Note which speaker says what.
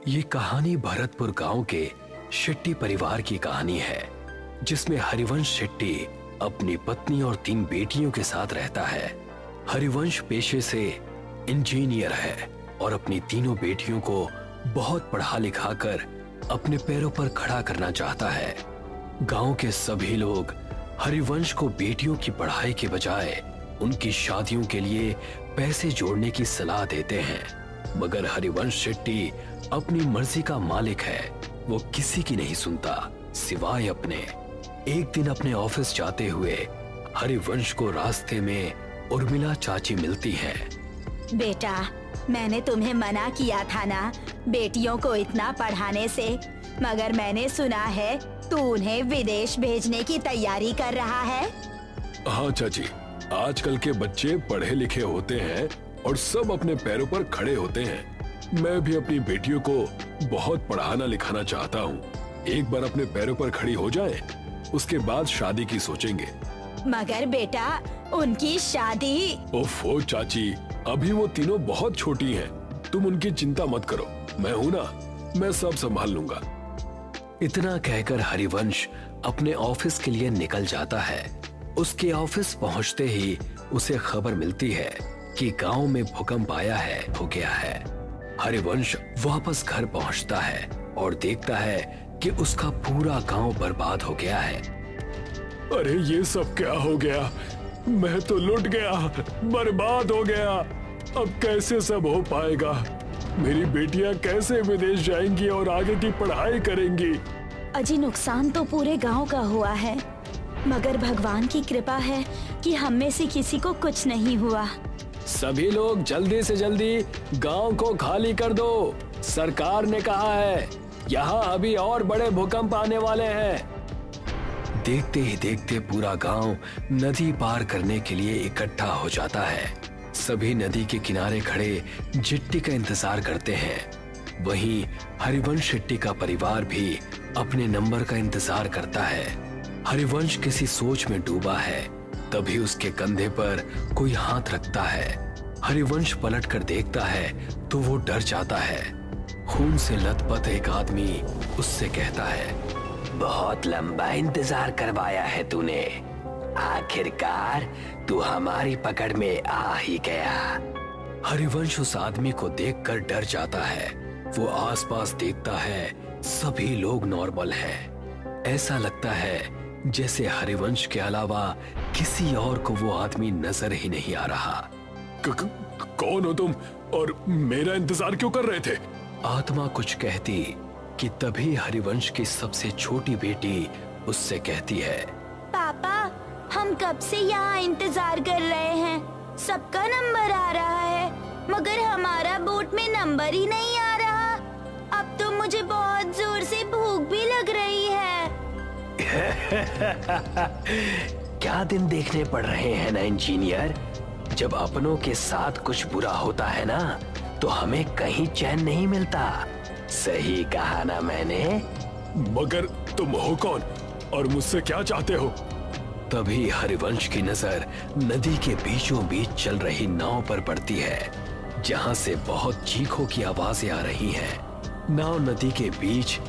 Speaker 1: ये कहानी भरतपुर गांव के शेट्टी परिवार की कहानी है, जिसमें हरिवंश शेट्टी अपनी पत्नी और 3 बेटियों के साथ रहता है। हरिवंश पेशे से इंजीनियर है और अपनी तीनों बेटियों को बहुत पढ़ा लिखा कर अपने पैरों पर खड़ा करना चाहता है। गांव के सभी लोग हरिवंश को बेटियों की पढ़ाई के बजाय उनकी शादियों के लिए पैसे जोड़ने की सलाह देते हैं, मगर हरिवंश शेट्टी अपनी मर्जी का मालिक है। वो किसी की नहीं सुनता सिवाय अपने। एक दिन अपने ऑफिस जाते हुए हरिवंश को रास्ते में उर्मिला चाची मिलती हैं।
Speaker 2: बेटा, मैंने तुम्हें मना किया था ना बेटियों को इतना पढ़ाने से, मगर मैंने सुना है तू उन्हें विदेश भेजने की तैयारी कर रहा है।
Speaker 3: हाँ चाची, आजकल के बच्चे पढ़े लिखे होते हैं और सब अपने पैरों पर खड़े होते हैं। मैं भी अपनी बेटियों को बहुत पढ़ाना लिखाना चाहता हूँ। एक बार अपने पैरों पर खड़ी हो जाए, उसके बाद शादी की सोचेंगे।
Speaker 2: मगर बेटा, उनकी शादी।
Speaker 3: ओफो चाची, अभी वो तीनों बहुत छोटी हैं। तुम उनकी चिंता मत करो, मैं हूँ ना, मैं सब संभाल लूंगा।
Speaker 1: इतना कहकर हरिवंश अपने ऑफिस के लिए निकल जाता है। उसके ऑफिस पहुंचते ही उसे खबर मिलती है कि गांव में भूकंप आया हो गया है। हरिवंश वापस घर पहुंचता है और देखता है कि उसका पूरा गांव बर्बाद हो गया है।
Speaker 3: अरे ये सब क्या हो गया? मैं तो लुट गया, बर्बाद हो गया। अब कैसे सब हो पाएगा? मेरी बेटियां कैसे विदेश जाएंगी और आगे की पढ़ाई करेंगी?
Speaker 2: अजी, नुकसान तो पूरे गांव का हुआ है, मगर भगवान की कृपा है कि हम में से किसी को कुछ नहीं हुआ।
Speaker 1: सभी लोग जल्दी से जल्दी गांव को खाली कर दो। सरकार ने कहा है यहाँ अभी और बड़े भूकंप आने वाले हैं। देखते ही देखते पूरा गांव नदी पार करने के लिए इकट्ठा हो जाता है। सभी नदी के किनारे खड़े जिट्टी का इंतजार करते हैं। वहीं हरिवंश शेट्टी का परिवार भी अपने नंबर का इंतजार करता है। हरिवंश किसी सोच में डूबा है, तभी उसके कंधे पर कोई हाथ रखता है। हरिवंश पलट कर देखता है तो वो डर जाता है। खून से लथपथ एक आदमी उससे कहता है, बहुत लंबा इंतजार करवाया है तूने, आखिरकार तू हमारी पकड़ में आ ही गया। हरिवंश उस आदमी को देखकर डर जाता है। वो आसपास देखता है, सभी लोग नॉर्मल हैं। ऐसा लगता है जैसे हरिवंश के अलावा किसी और को वो आदमी नजर ही नहीं आ रहा।
Speaker 3: कौन हो तुम और मेरा इंतजार क्यों कर रहे थे?
Speaker 1: आत्मा कुछ कहती कि तभी हरिवंश की सबसे छोटी बेटी उससे कहती है,
Speaker 2: पापा, हम कब से यहाँ इंतजार कर रहे हैं। सबका नंबर आ रहा है, मगर हमारा बोट में नंबर ही नहीं आ रहा। अब तो मुझे बहुत जोर से भूख भी लग रही है।
Speaker 1: क्या दिन देखने पड़ रहे हैं ना इंजीनियर। जब अपनों के साथ कुछ बुरा होता है ना, तो हमें कहीं चैन नहीं मिलता। सही कहा ना मैंने?
Speaker 3: मगर तुम हो कौन और मुझसे क्या चाहते हो?
Speaker 1: तभी हरिवंश की नजर नदी के बीचों बीच चल रही नाव पर पड़ती है, जहां से बहुत चीखों की आवाजें आ रही हैं। नाव नदी के बीच